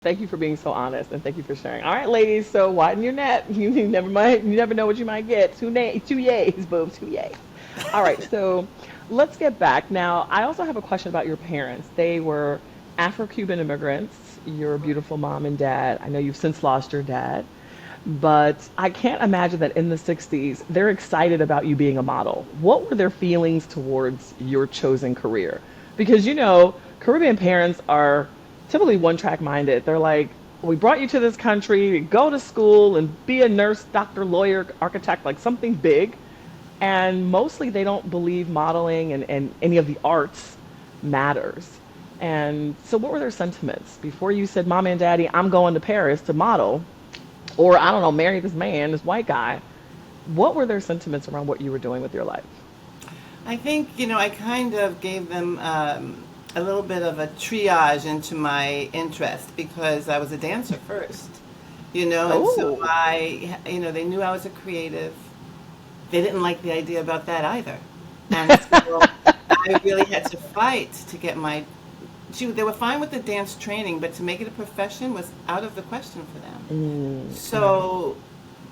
Thank you for being so honest and thank you for sharing. All right, ladies, so widen your net. You never might you never know what you might get. Two yays, boom, two yays. All right, so let's get back. Now, I also have a question about your parents. They were Afro-Cuban immigrants, your beautiful mom and dad. I know you've since lost your dad, but I can't imagine that in the 60s they're excited about you being a model. What were their feelings towards your chosen career? Because Caribbean parents are typically one track minded. They're like, we brought you to this country, go to school and be a nurse, doctor, lawyer, architect, like something big. And mostly they don't believe modeling and any of the arts matters. And so, what were their sentiments before you said, Mom and Daddy, I'm going to Paris to model? Or I don't know, marry this man, this white guy. What were their sentiments around what you were doing with your life? I think, I kind of gave them a little bit of a triage into my interest because I was a dancer first, and so Oh, they knew I was a creative. They didn't like the idea about that either. And so I really had to fight to get they were fine with the dance training, but to make it a profession was out of the question for them. right. So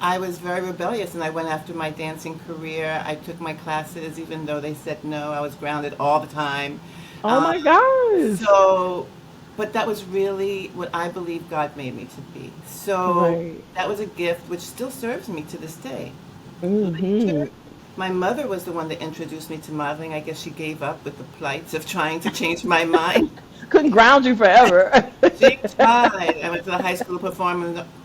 I was very rebellious and I went after my dancing career. I took my classes even though they said no. I was grounded all the time. Oh Um, my gosh. so, but that was really what I believe God made me to be. So Right. that was a gift which still serves me to this day. Hmm. Later, my mother was the one that introduced me to modeling. I guess she gave up with the plights of trying to change my mind. Couldn't ground you forever. She tried. I went to the High School of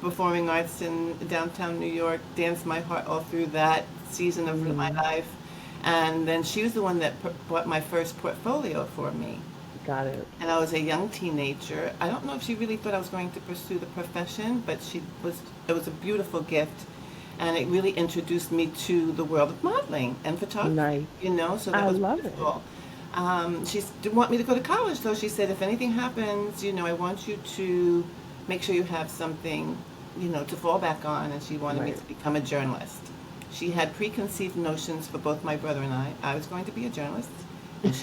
Performing Arts in downtown New York, danced my heart all through that season of my Mm, life. And then she was the one that bought my first portfolio for me. got it. And I was a young teenager. I don't know if she really thought I was going to pursue the profession, but it was a beautiful gift. And it really introduced me to the world of modeling and Nice. photography, so that I was love it. beautiful. She didn't want me to go to college, though. She said, if anything happens, I want you to make sure you have something, to fall back on. And she wanted me Right. to become a journalist. She had preconceived notions for both my brother and I. I was going to be a journalist, and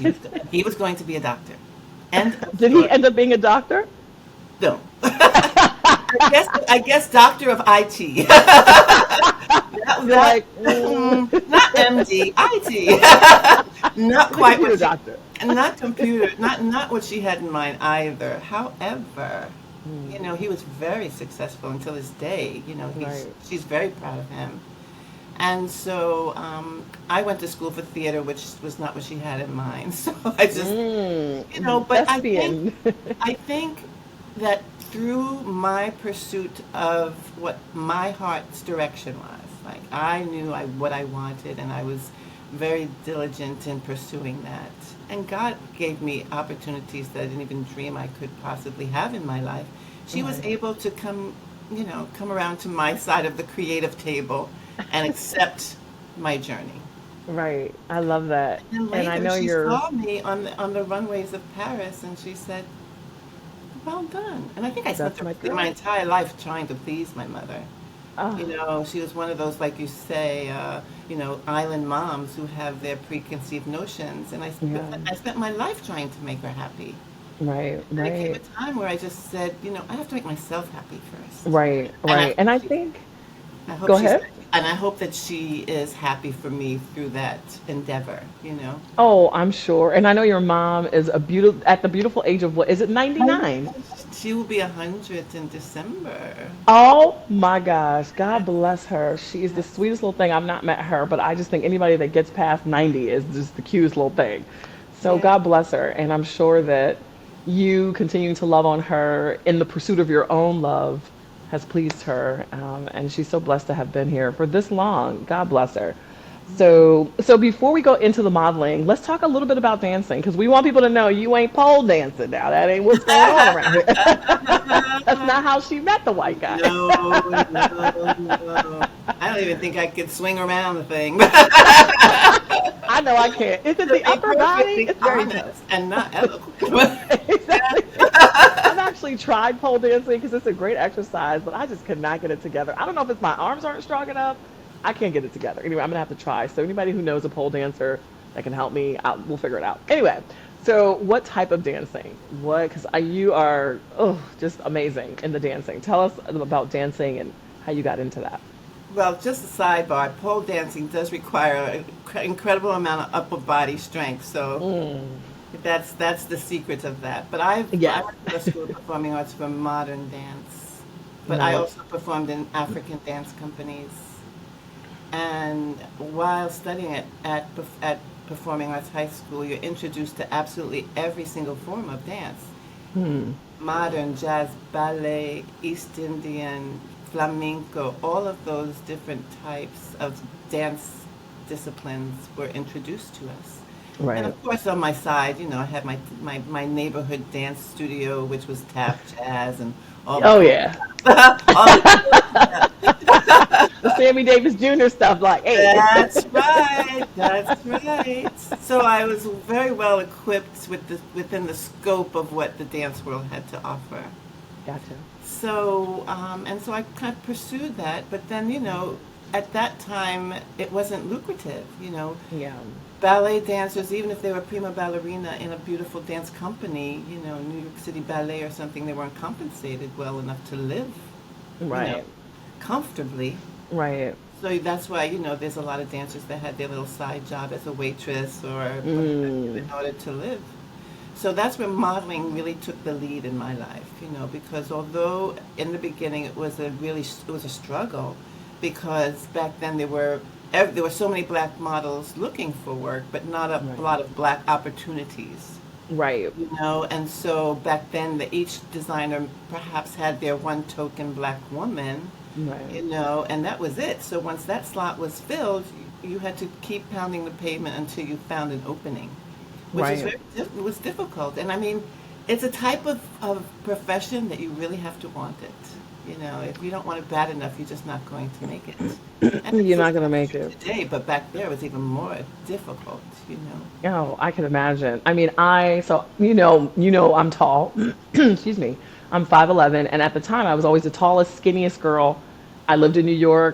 he was going to be a doctor. End of Did he story. end up being a doctor? No. I guess doctor of IT. You're That like, mm. not MD, IT. Not The quite computer what she, doctor. and not computer, not what she had in mind either. However, Mm, he was very successful until this day. right. She's very proud of him. And so I went to school for theater, which was not what she had in mind. So I just, but Thespian. I think that through my pursuit of what my heart's direction was, like I knew what I wanted, and I was very diligent in pursuing that. And God gave me opportunities that I didn't even dream I could possibly have in my life. She was Right. able to come around to my side of the creative table and accept my journey. Right. I love that. And And I later, know she you're, saw me on the runways of Paris, and she said, "Well done." And I think I spent that's my my girl. entire life trying to please my mother. Oh, She was one of those, like you say, island moms who have their preconceived notions. And yeah. I spent my life trying to make her happy. Right. And there came a Right. time where I just said, I have to make myself happy first. Right. And Right. And I think, I hope go she's, ahead. and I hope that she is happy for me through that endeavor. Oh, I'm sure. And I know your mom is at the beautiful age of what is it, 99? She will be 100 in December. Oh my gosh. God bless her. She is the sweetest little thing. I've not met her, but I just think anybody that gets past 90 is just the cutest little thing. So Yeah. God bless her. And I'm sure that you continuing to love on her in the pursuit of your own love has pleased her. And she's so blessed to have been here for this long. God bless her. So before we go into the modeling, let's talk a little bit about dancing because we want people to know you ain't pole dancing now. That ain't what's going on around here. That's not how she met the white guy. No, no, no. I don't even think I could swing around the thing. I know I can't. Is it To the be upper body? perfectly It's very tough. honest and not eloquent. Exactly. I've actually tried pole dancing because it's a great exercise, but I just could not get it together. I don't know if it's my arms aren't strong enough. I can't get it together. Anyway, I'm gonna have to try. So anybody who knows a pole dancer that can help me, we'll figure it out. Anyway, So, what type of dancing? What? Because you are just amazing in the dancing. Tell us about dancing and how you got into that. Well, just a sidebar, pole dancing does require an incredible amount of upper body strength. So Mm, that's the secret of that. But I yes. went to the School of Performing Arts for modern dance, but I Nice. also performed in African dance companies. And while studying at Performing Arts High School, you're introduced to absolutely every single form of dance: Hmm. modern, jazz, ballet, East Indian, flamenco. All of those different types of dance disciplines were introduced to us. And Right. of course, on my side, I had my neighborhood dance studio, which was tap jazz and all the Oh polka yeah. dots, all the The Sammy Davis Jr. stuff, like, hey. That's right. That's right. So I was very well equipped within the scope of what the dance world had to offer. Gotcha. So and so I kind of pursued that, but then at that time it wasn't lucrative. Yeah. Ballet dancers, even if they were prima ballerina in a beautiful dance company, New York City Ballet or something, they weren't compensated well enough to live, you know, Right. comfortably. Right. So that's why, there's a lot of dancers that had their little side job as a waitress or what have you in Mm. order to live. So that's where modeling really took the lead in my life, because although in the beginning it was a struggle, because back then there were so many black models looking for work, but not a Right. lot of black opportunities. Right. And so back then each designer perhaps had their one token black woman, Right. and that was it. So once that slot was filled, you had to keep pounding the pavement until you found an opening, which is Right. it was difficult. And I mean, it's a type of profession that you really have to want it. If you don't want it bad enough, you're just not going to make it. And it's You're still not gonna make true it. today, but back there it was even more difficult. Oh, I can imagine. I mean, so I'm tall. Excuse me. I'm 5'11", and at the time I was always the tallest, skinniest girl. I lived in New York.